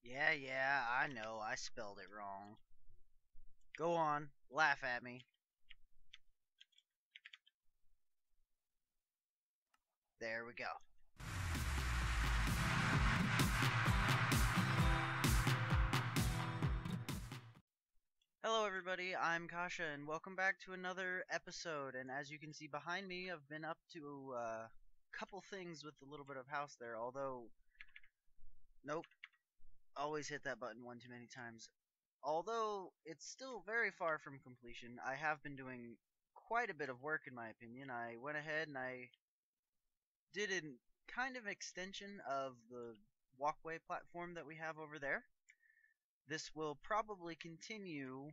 Yeah, I know. I spelled it wrong. Go on, laugh at me. There we go. Hello, everybody. I'm Kasha, and welcome back to another episode. And as you can see behind me, I've been up to a couple things with a little bit of house there. Although, nope, always hit that button one too many times. Although it's still very far from completion, I have been doing quite a bit of work, in my opinion. I went ahead and I did a kind of extension of the walkway platform that we have over there. This will probably continue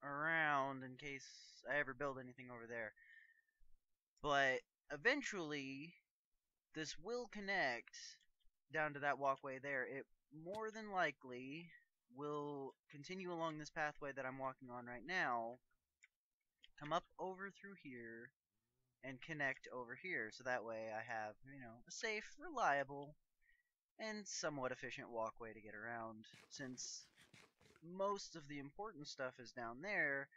around in case I ever build anything over there. But eventually, this will connect down to that walkway there. It more than likely will continue along this pathway that I'm walking on right now, come up over through here, and connect over here. So that way I have, a safe, reliable, and somewhat efficient walkway to get around. Since most of the important stuff is down there,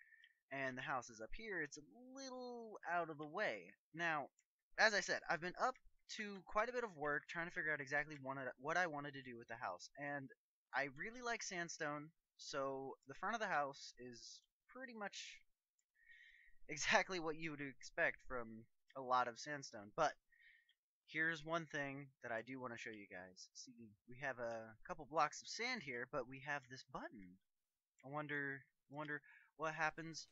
and the house is up here, it's a little out of the way. Now, as I said, I've been up to quite a bit of work trying to figure out exactly what I wanted to do with the house. And I really like sandstone, so the front of the house is pretty much exactly what you would expect from a lot of sandstone. But here's one thing that I do want to show you guys. See, we have a couple blocks of sand here, but we have this button. I wonder what happens.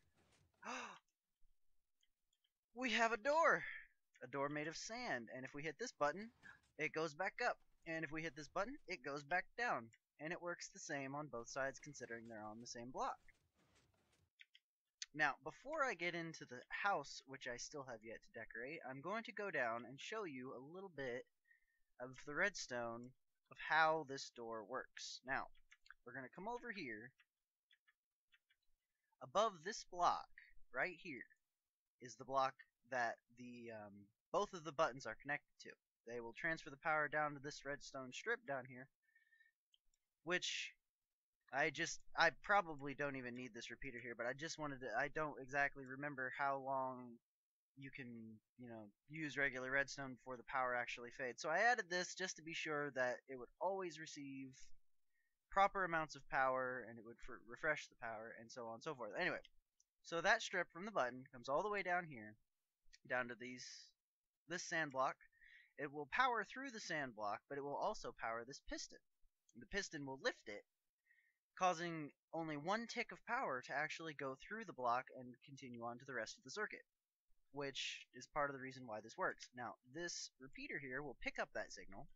We have a door made of sand, and if we hit this button, it goes back up, and if we hit this button, it goes back down, and it works the same on both sides considering they're on the same block. Now, before I get into the house, which I still have yet to decorate, I'm going to go down and show you a little bit of the redstone of how this door works. Now, we're going to come over here. Above this block, right here, is the block that the both of the buttons are connected to. They will transfer the power down to this redstone strip down here, which I probably don't even need this repeater here, but I just wanted to, I don't exactly remember how long you can, use regular redstone before the power actually fades. So I added this just to be sure that it would always receive proper amounts of power, and it would refresh the power, and so on and so forth. Anyway, so that strip from the button comes all the way down here, down to this sand block. It will power through the sand block, but it will also power this piston. The piston will lift it, causing only one tick of power to actually go through the block and continue on to the rest of the circuit, which is part of the reason why this works. Now, this repeater here will pick up that signal,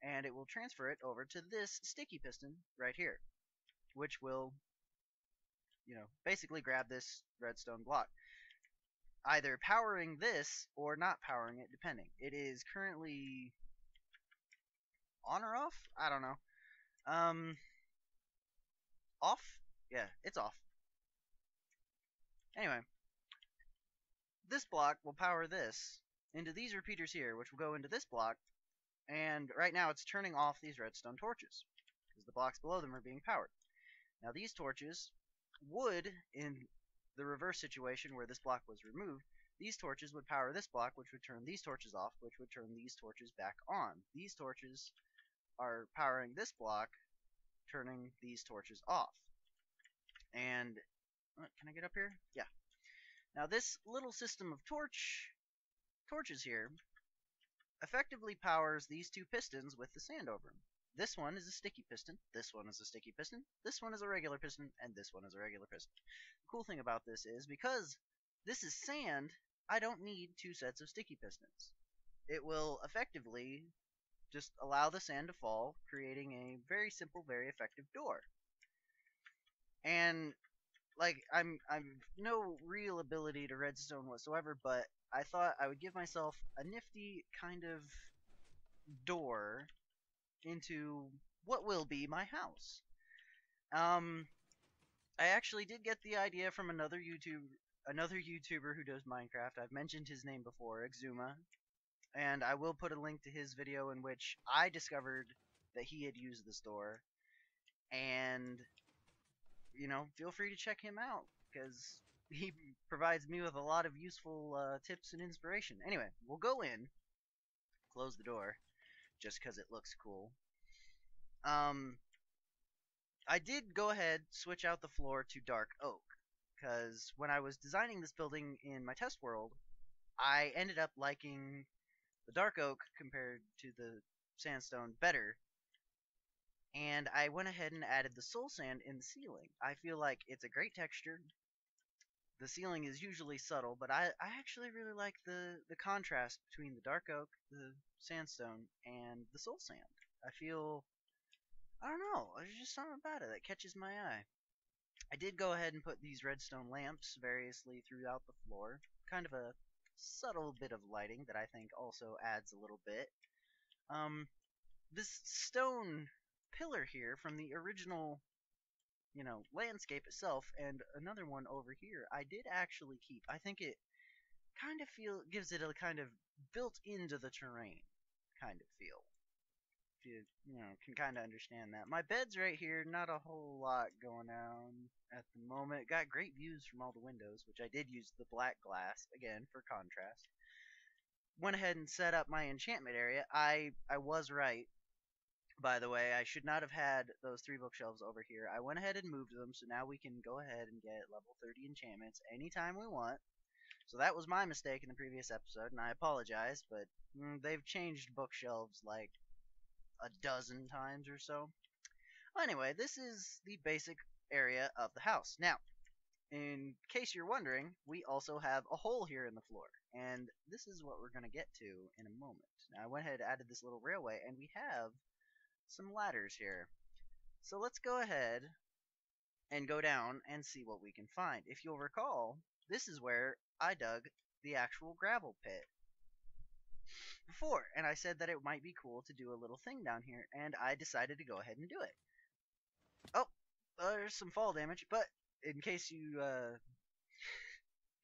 and it will transfer it over to this sticky piston right here, which will, basically grab this redstone block, either powering this or not powering it, depending. It is currently on or off? I don't know. Off? Yeah, it's off. Anyway, this block will power this into these repeaters here, which will go into this block, and right now it's turning off these redstone torches, because the blocks below them are being powered. Now these torches would, in the reverse situation where this block was removed, these torches would power this block, which would turn these torches off, which would turn these torches back on. These torches are powering this block, turning these torches off. And, can I get up here? Yeah. Now this little system of torches here effectively powers these two pistons with the sand over them. This one is a sticky piston, this one is a sticky piston, this one is a regular piston, and this one is a regular piston. The cool thing about this is, because this is sand, I don't need two sets of sticky pistons. It will effectively just allow the sand to fall, creating a very simple, very effective door. And like, I'm no real ability to redstone whatsoever, but I thought I would give myself a nifty kind of door into what will be my house. I actually did get the idea from another YouTuber who does Minecraft. I've mentioned his name before, Xisuma, and I will put a link to his video in which I discovered that he had used this door. and feel free to check him out because he provides me with a lot of useful tips and inspiration. Anyway, we'll go in, close the door, just because it looks cool. Um, I did go ahead switch out the floor to dark oak because when I was designing this building in my test world, I ended up liking the dark oak compared to the sandstone better, and I went ahead and added the soul sand in the ceiling. I feel like it's a great texture. The ceiling is usually subtle, but I actually really like the contrast between the dark oak, the sandstone, and the soul sand. I feel, I don't know, there's just something about it that catches my eye. I did go ahead and put these redstone lamps variously throughout the floor. Kind of a subtle bit of lighting that I think also adds a little bit. This stone pillar here from the original, landscape itself, and another one over here, I did actually keep. I think it kind of gives it a kind of built into the terrain kind of feel. If you can kind of understand that. My bed's right here, not a whole lot going on at the moment. Got great views from all the windows, which I did use the black glass again for contrast. Went ahead and set up my enchantment area. I was right. By the way, I should not have had those 3 bookshelves over here. I went ahead and moved them, so now we can go ahead and get level 30 enchantments anytime we want. So that was my mistake in the previous episode, and I apologize, but they've changed bookshelves like a dozen times or so. Well, anyway, this is the basic area of the house. Now, in case you're wondering, we also have a hole here in the floor, and this is what we're going to get to in a moment. Now, I went ahead and added this little railway, and we have some ladders here. So let's go ahead and go down and see what we can find. If you'll recall, this is where I dug the actual gravel pit before, and I said that it might be cool to do a little thing down here, and I decided to go ahead and do it. Oh, there's some fall damage, but in case you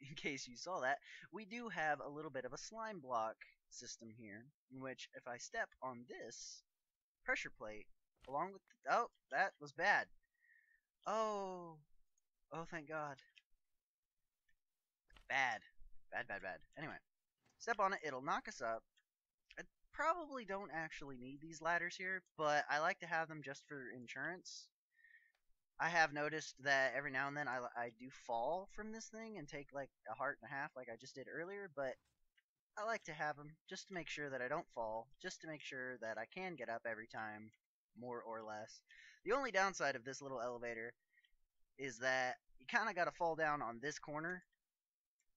in case you saw that, we do have a little bit of a slime block system here, in which if I step on this pressure plate along with oh, that was bad. Oh, thank God. Bad. Bad, bad, bad. Anyway, step on it, it'll knock us up. I probably don't actually need these ladders here, but I like to have them just for insurance. I have noticed that every now and then I do fall from this thing and take like a heart and a half like I just did earlier, but I like to have them just to make sure that I don't fall, just to make sure that I can get up every time, more or less. The only downside of this little elevator is that you kind of got to fall down on this corner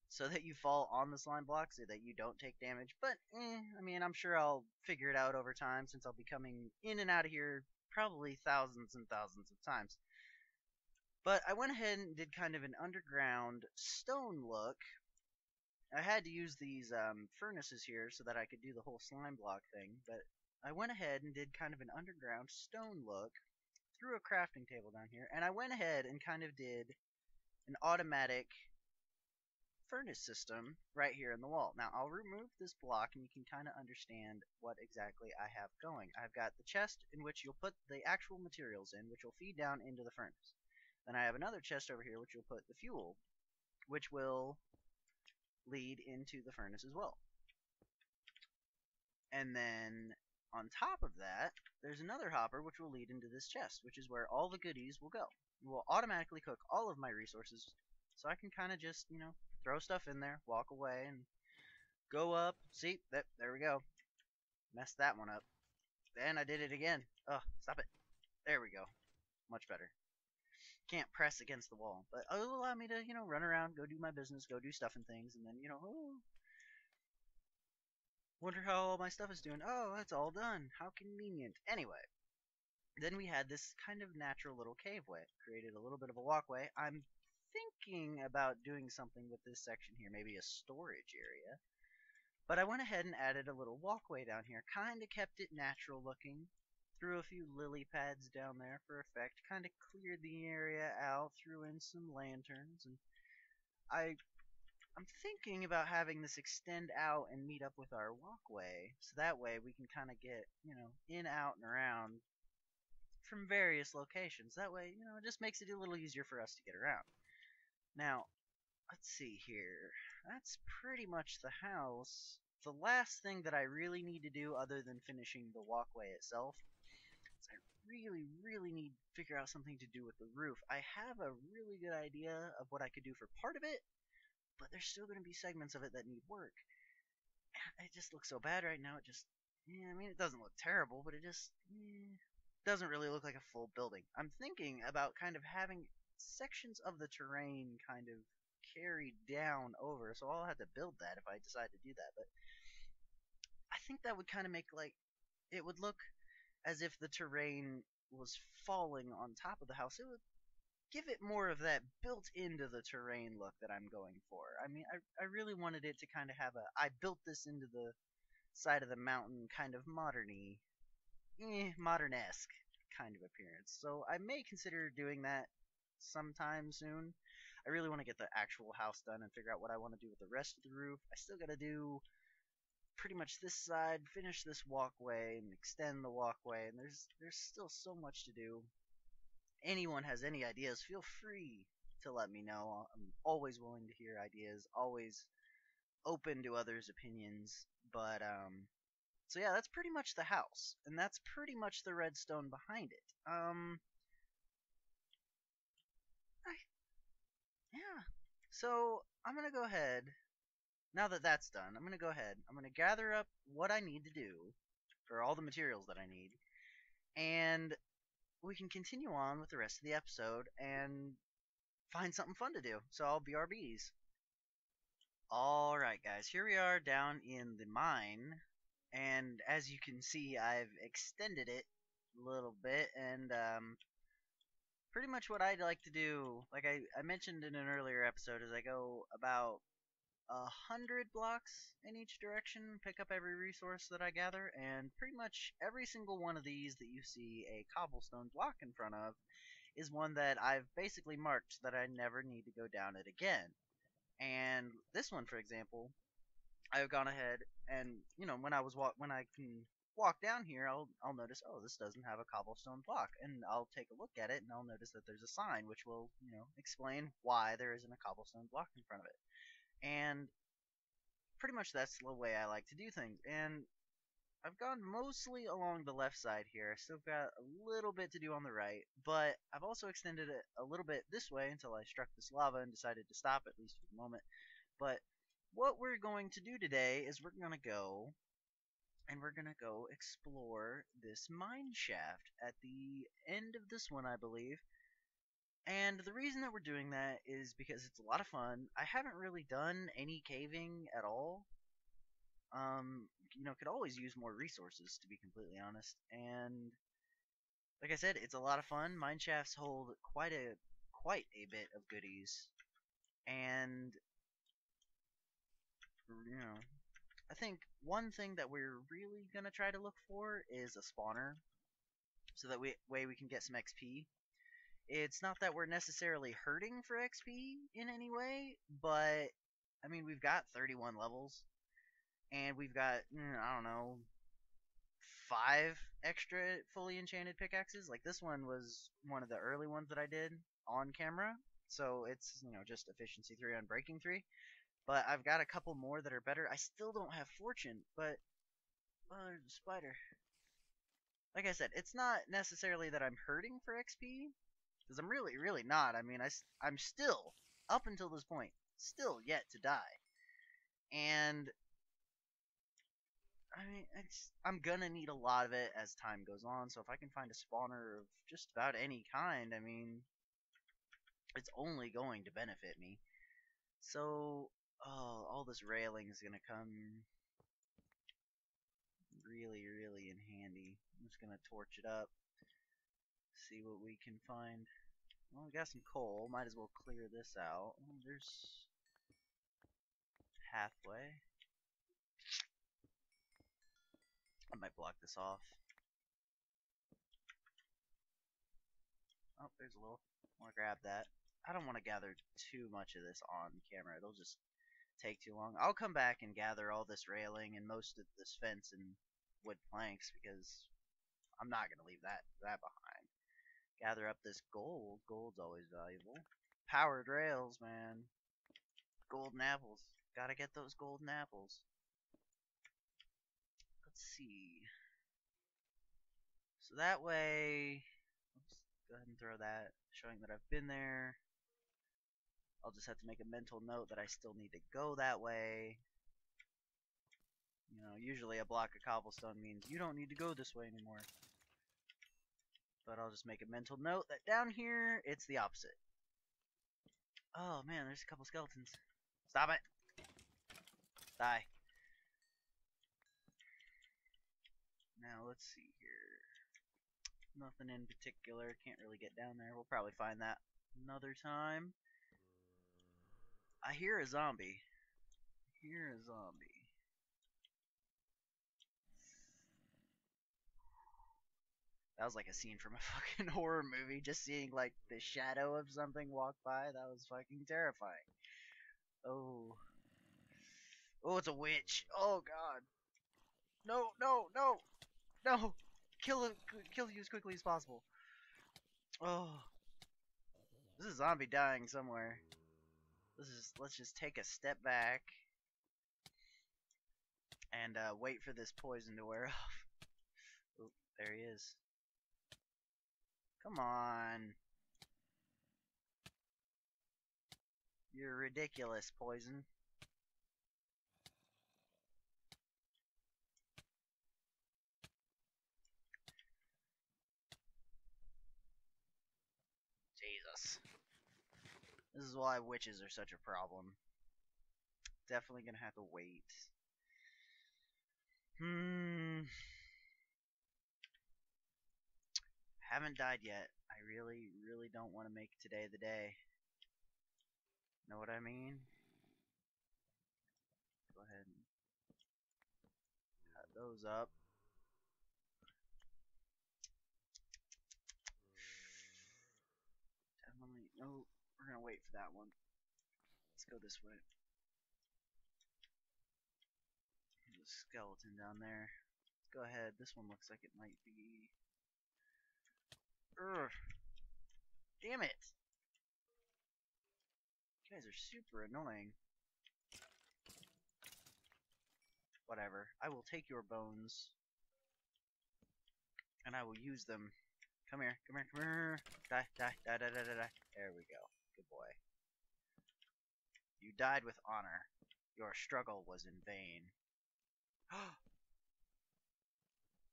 so that you fall on the slime block so that you don't take damage. But, I mean, I'm sure I'll figure it out over time since I'll be coming in and out of here probably thousands and thousands of times. But I went ahead and did kind of an underground stone look. I had to use these furnaces here so that I could do the whole slime block thing, but I went ahead and did kind of an underground stone look through a crafting table down here, and I went ahead and kind of did an automatic furnace system right here in the wall. Now I'll remove this block and you can kind of understand what exactly I have going. I've got the chest in which you'll put the actual materials in, which will feed down into the furnace. Then I have another chest over here which will put the fuel, which will lead into the furnace as well. And then on top of that, there's another hopper which will lead into this chest, which is where all the goodies will go. It will automatically cook all of my resources, so I can kind of just, throw stuff in there, walk away, and go up. See, there we go. Messed that one up. Then I did it again. Oh, stop it. There we go. Much better. Can't press against the wall, but it'll allow me to, run around, go do my business, go do stuff and things, and then, wonder how all my stuff is doing. Oh, it's all done. How convenient. Anyway, then we had this kind of natural little caveway. Created a little bit of a walkway. I'm thinking about doing something with this section here, maybe a storage area. But I went ahead and added a little walkway down here. Kind of kept it natural looking. Threw a few lily pads down there for effect. Kind of cleared the area out. Threw in some lanterns. And I'm thinking about having this extend out and meet up with our walkway. So that way we can kind of get, in, out, and around from from various locations. That way, it just makes it a little easier for us to get around. Now, let's see here. That's pretty much the house. The last thing that I really need to do, other than finishing the walkway itself, is I really need to figure out something to do with the roof. I have a really good idea of what I could do for part of it, but there's still going to be segments of it that need work. It just looks so bad right now. Yeah, I mean, it doesn't look terrible, but it just doesn't really look like a full building. I'm thinking about kind of having sections of the terrain kind of carried down over, so I'll have to build that if I decide to do that. But I think that would kind of make it would look as if the terrain was falling on top of the house. It would give it more of that built into the terrain look that I'm going for. I mean, I really wanted it to kind of have I built this into the side of the mountain kind of modern-esque kind of appearance. So I may consider doing that sometime soon. I really want to get the actual house done and figure out what I want to do with the rest of the roof. I still got to do pretty much this side, finish this walkway, and extend the walkway, and there's still so much to do. Anyone has any ideas, feel free to let me know. I'm always willing to hear ideas, always open to others' opinions. But so yeah, that's pretty much the house, and that's pretty much the redstone behind it. Yeah. So I'm gonna go ahead. Now that that's done, I'm gonna go ahead. I'm gonna gather up what I need to do for all the materials that I need, and we can continue on with the rest of the episode and find something fun to do. So I'll BRBs. Alright guys, here we are down in the mine, and as you can see I've extended it a little bit, and pretty much what I'd like to do, like I mentioned in an earlier episode, is I go about 100 blocks in each direction, pick up every resource that I gather, and pretty much every single one of these that you see a cobblestone block in front of is one that I've basically marked that I never need to go down it again. And this one, for example, I've gone ahead and when I can walk down here, I'll notice, oh, this doesn't have a cobblestone block, and I'll take a look at it and I'll notice that there's a sign which will explain why there isn't a cobblestone block in front of it. And pretty much that's the way I like to do things. And I've gone mostly along the left side here. I still got a little bit to do on the right, but I've also extended it a little bit this way until I struck this lava and decided to stop, at least for the moment. But what we're going to do today is we're going to go explore this mine shaft at the end of this one, I believe. And the reason that we're doing that is because it's a lot of fun. I haven't really done any caving at all. Could always use more resources, to be completely honest. And like I said, it's a lot of fun. Mine shafts hold quite a bit of goodies. And I think one thing that we're really gonna try to look for is a spawner, so that way we can get some XP. It's not that we're necessarily hurting for XP in any way, but I mean, we've got 31 levels, and we've got, I don't know, 5 extra fully enchanted pickaxes. Like, this one was one of the early ones that I did on camera, so it's, just efficiency 3 on breaking 3. But I've got a couple more that are better. I still don't have fortune, but there's a spider. Like I said, it's not necessarily that I'm hurting for XP, because I'm really not. I mean, I'm still, up until this point, still yet to die. And I mean, I'm gonna need a lot of it as time goes on, so if I can find a spawner of just about any kind, I mean, it's only going to benefit me. So, all this railing is gonna come really in handy. I'm just gonna torch it up, see what we can find. Well, we got some coal, might as well clear this out. Oh, there's halfway. I might block this off. Oh, there's a little. I want to grab that. I don't want to gather too much of this on camera. It'll just take too long. I'll come back and gather all this railing and most of this fence and wood planks, because I'm not going to leave that behind. Gather up this gold. Gold's always valuable. Powered rails, man. Golden apples. Gotta get those golden apples. Let's see. So that way, let's go ahead and throw that, showing that I've been there. I'll just have to make a mental note that I still need to go that way. You know, usually a block of cobblestone means you don't need to go this way anymore. But I'll just make a mental note that down here, it's the opposite. Oh man, there's a couple skeletons. Stop it! Die. Now let's see here. Nothing in particular. Can't really get down there. We'll probably find that another time. I hear a zombie. I hear a zombie. That was like a scene from a fucking horror movie. Just seeing like the shadow of something walk by. That was fucking terrifying. Oh. Oh, it's a witch. Oh god. No, no, no, no. Kill him. Kill you as quickly as possible. Oh. This is a zombie dying somewhere. Let's just take a step back and wait for this poison to wear off. Oh, there he is. Come on. You're ridiculous, poison. Jesus. This is why witches are such a problem. Definitely gonna have to wait. Haven't died yet. I really, really don't want to make today the day. Know what I mean? Go ahead and cut those up. Definitely. No, we're gonna wait for that one. Let's go this way. There's a skeleton down there. Let's go ahead. This one looks like it might be. Urgh. Damn it! You guys are super annoying. Whatever. I will take your bones. And I will use them. Come here, come here, come here. Die, die, die, die, die, die, die. There we go. Good boy. You died with honor. Your struggle was in vain.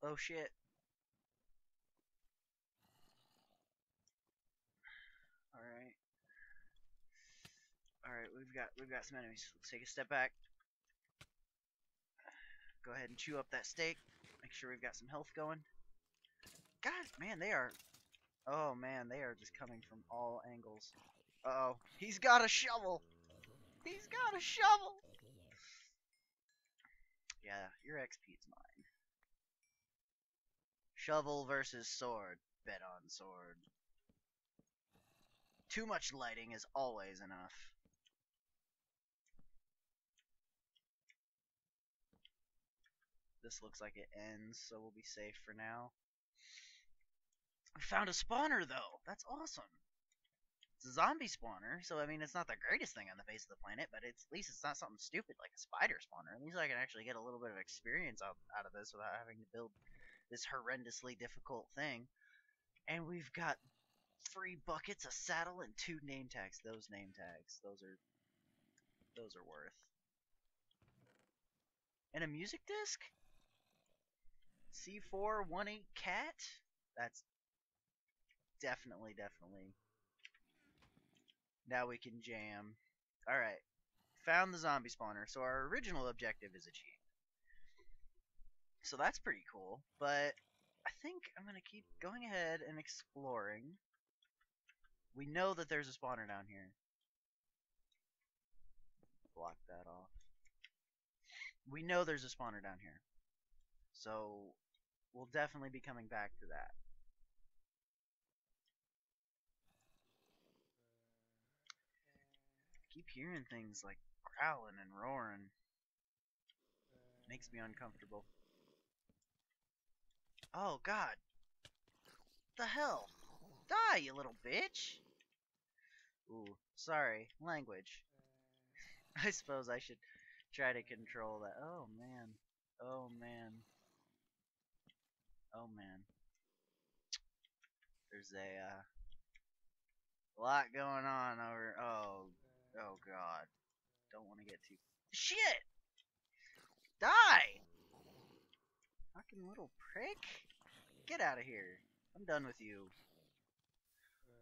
Oh shit. Alright. Alright, we've got some enemies. Let's take a step back. Go ahead and chew up that steak. Make sure we've got some health going. God, man, they are... Oh, man, they are just coming from all angles. Uh-oh. He's got a shovel! He's got a shovel! Yeah, your XP's mine. Shovel versus sword. Bet on sword. Too much lighting is always enough. This looks like it ends, so we'll be safe for now. We found a spawner, though. That's awesome. It's a zombie spawner, so I mean, it's not the greatest thing on the face of the planet, but at least it's not something stupid like a spider spawner. At least I can actually get a little bit of experience out of this without having to build this horrendously difficult thing. And we've got 3 buckets, a saddle, and 2 name tags. Those name tags, those are worth. And a music disc? C418 cat? That's definitely. Now we can jam. Alright. Found the zombie spawner. So our original objective is achieved. So that's pretty cool. But I think I'm going to keep going ahead and exploring. We know that there's a spawner down here. Block that off. We know there's a spawner down here. So we'll definitely be coming back to that. I keep hearing things like growling and roaring. Makes me uncomfortable. Oh god. What the hell? Die, you little bitch! Ooh, sorry. Language. I suppose I should try to control that. Oh, man. Oh, man. Oh, man. There's a lot going on over. Oh, God. Don't want to get too. Shit! Die! Fucking little prick. Get out of here. I'm done with you.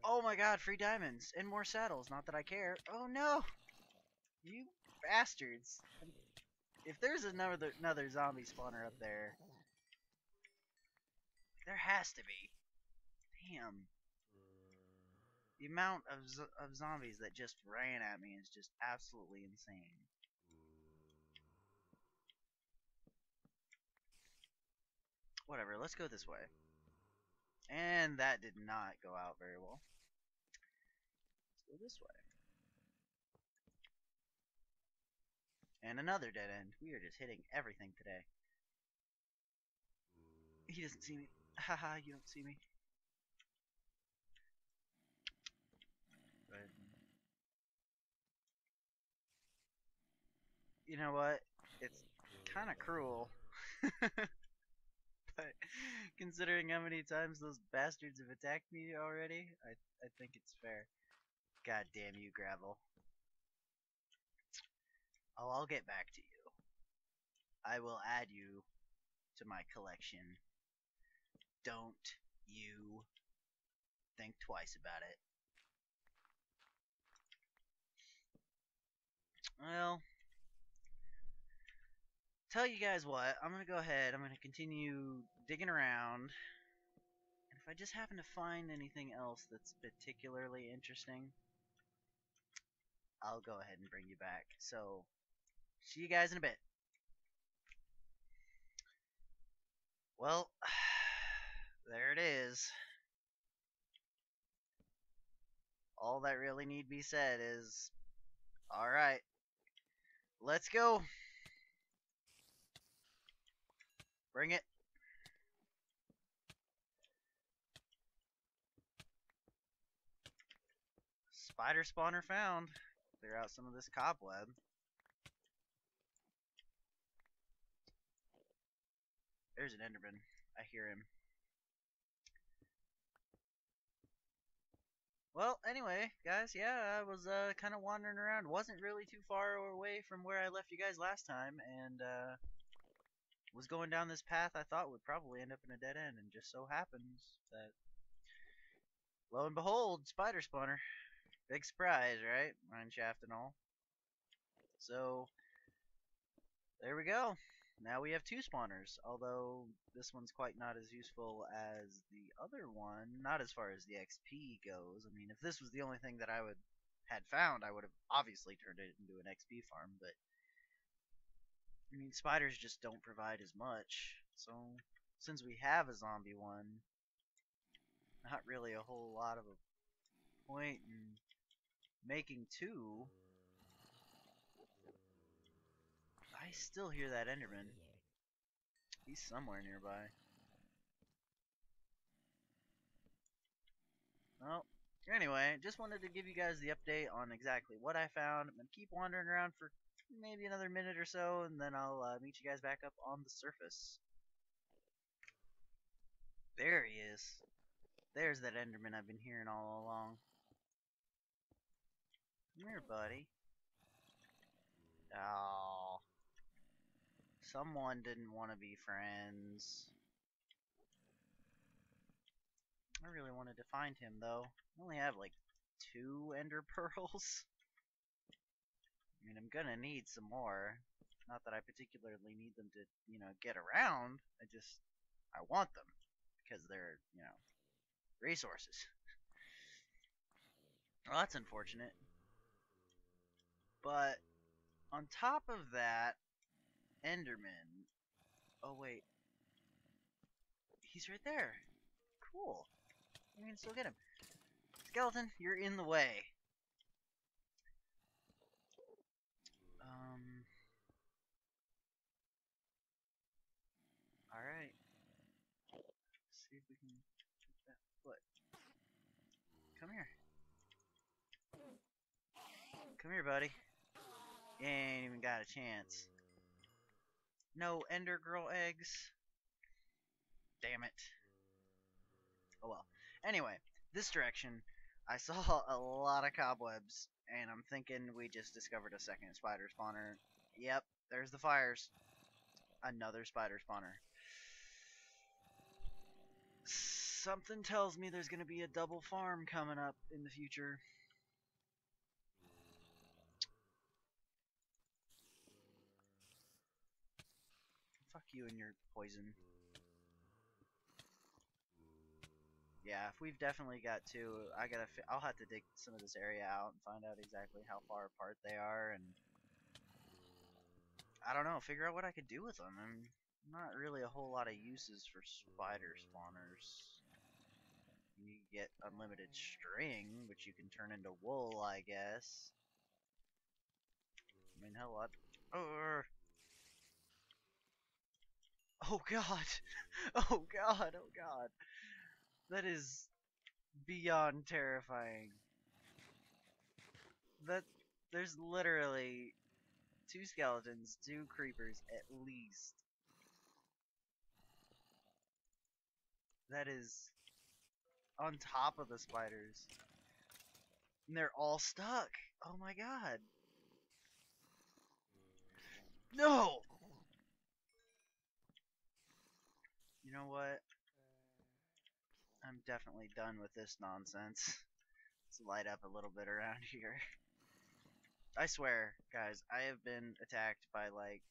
Oh my god, free diamonds and more saddles. Not that I care. Oh no! You bastards. If there's another zombie spawner up there, there has to be. Damn. The amount of zombies that just ran at me is just absolutely insane. Whatever, let's go this way. And that did not go out very well. Let's go this way. And another dead end. We are just hitting everything today. He doesn't see me. Haha, you don't see me. But you know what? It's kind of cruel. But considering how many times those bastards have attacked me already, I think it's fair. God damn you, gravel. Oh, I'll get back to you. I will add you to my collection. Don't you think twice about it. Well, tell you guys what, I'm gonna go ahead, I'm gonna continue digging around, and if I just happen to find anything else that's particularly interesting, I'll go ahead and bring you back. So, see you guys in a bit. Well, there it is. All that really need be said is, alright, let's go. Bring it. Spider spawner found. Clear out some of this cobweb. There's an Enderman. I hear him. Well, anyway, guys, yeah, I was kind of wandering around. Wasn't really too far away from where I left you guys last time, and was going down this path I thought would probably end up in a dead end, and just so happens that, lo and behold, spider spawner. Big surprise, right? Mineshaft and all. So, there we go. Now we have two spawners, although this one's quite not as useful as the other one, not as far as the XP goes. I mean, if this was the only thing that I had found, I would have obviously turned it into an XP farm, but I mean, spiders just don't provide as much. So, since we have a zombie one, not really a whole lot of a point in making two. I still hear that Enderman. He's somewhere nearby. Well, anyway, just wanted to give you guys the update on exactly what I found. I'm going to keep wandering around for maybe another minute or so, and then I'll meet you guys back up on the surface. There he is. There's that Enderman I've been hearing all along. Come here, buddy. Oh. Someone didn't want to be friends. I really wanted to find him, though. I only have, like, 2 ender pearls. I mean, I'm gonna need some more. Not that I particularly need them to, get around. I want them. Because they're, resources. Well, that's unfortunate. But, on top of that, Enderman. Oh, wait. He's right there. Cool. You can still get him. Skeleton, you're in the way. Alright. See if we can get that foot. Come here, buddy. You ain't even got a chance. No Ender Girl eggs. Damn it. Oh well. Anyway, this direction, I saw a lot of cobwebs, and I'm thinking we just discovered a second spider spawner. Yep, there's the fires. Another spider spawner. Something tells me there's gonna be a double farm coming up in the future. Fuck you and your poison. Yeah, if we've definitely got two, I'll have to dig some of this area out and find out exactly how far apart they are, and I don't know, figure out what I could do with them. And not really a whole lot of uses for spider spawners. You get unlimited string, which you can turn into wool, I guess. I mean, hell, what? Oh god! Oh god! Oh god! That is beyond terrifying. That there's literally two skeletons, two creepers at least. That is on top of the spiders. And they're all stuck. Oh my god. No! You know what? I'm definitely done with this nonsense. Let's light up a little bit around here. I swear, guys, I have been attacked by like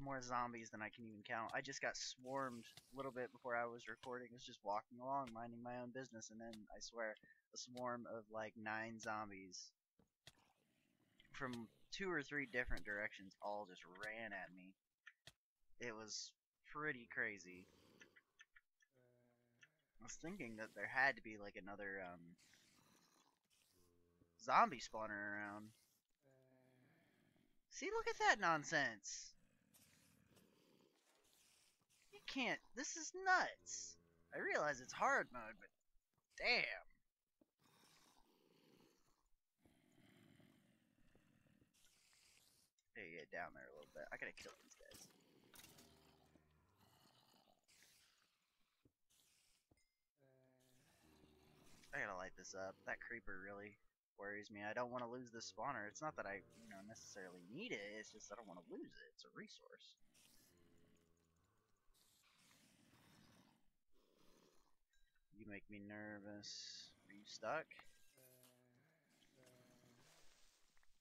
more zombies than I can even count. I just got swarmed a little bit before I was recording. I was just walking along, minding my own business, and then I swear, a swarm of like 9 zombies from 2 or 3 different directions all just ran at me. It was pretty crazy. I was thinking that there had to be like another zombie spawner around. See, look at that nonsense. You can't. This is nuts. I realize it's hard mode, but damn. Gotta get down there a little bit. I gotta kill these guys. I gotta light this up. That creeper really worries me. I don't want to lose this spawner. It's not that I, necessarily need it. It's just I don't want to lose it. It's a resource. You make me nervous. Are you stuck?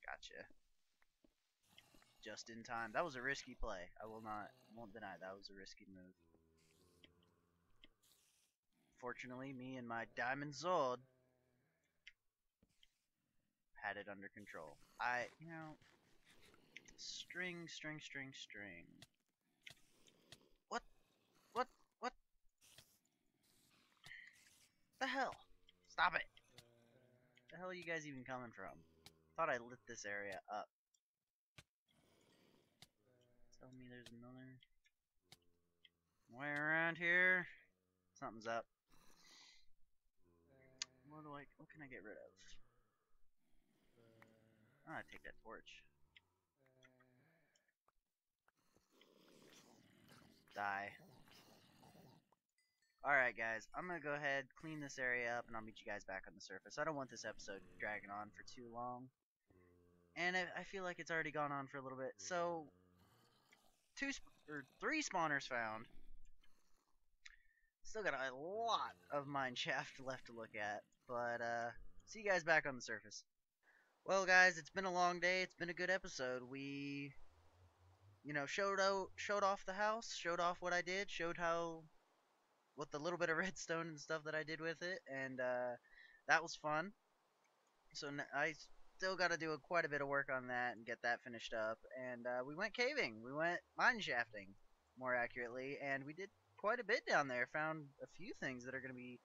Gotcha. Just in time. That was a risky play. I won't deny that was a risky move. Fortunately, me and my diamond sword had it under control. String. What? What? What the hell? Stop it. The hell are you guys even coming from? Thought I lit this area up. Tell me there's another way around here. Something's up. What can I get rid of? I take that torch. Die. Alright guys, I'm gonna go ahead, clean this area up, and I'll meet you guys back on the surface. I don't want this episode dragging on for too long. And I feel like it's already gone on for a little bit. So, 3 spawners found. Still got a lot of mineshaft left to look at. But, see you guys back on the surface. Well guys, it's been a long day. It's been a good episode. We, showed off the house, showed off what I did, showed what the little bit of redstone and stuff that I did with it, and that was fun. So I still got to do quite a bit of work on that and get that finished up. And we went caving, we went mine shafting, more accurately, and we did quite a bit down there. Found a few things that are going to be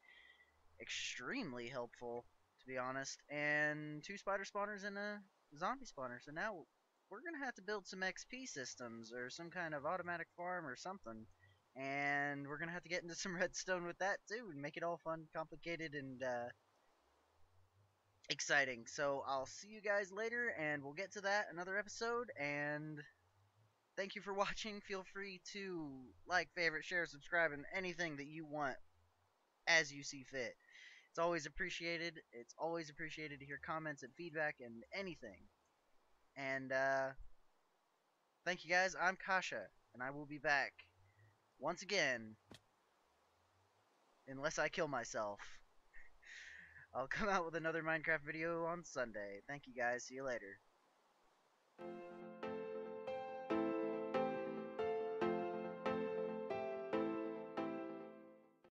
extremely helpful, to be honest, and 2 spider spawners and a zombie spawner. So now we're going to have to build some XP systems or some kind of automatic farm or something. And we're gonna have to get into some redstone with that too, and make it all fun, complicated, and exciting. So I'll see you guys later, and we'll get to that another episode. And thank you for watching. Feel free to like, favorite, share, subscribe, and anything that you want as you see fit. It's always appreciated. It's always appreciated to hear comments and feedback and anything. And thank you guys. I'm Kasha, and I will be back once again, unless I kill myself. I'll come out with another Minecraft video on Sunday. Thank you guys. See you later.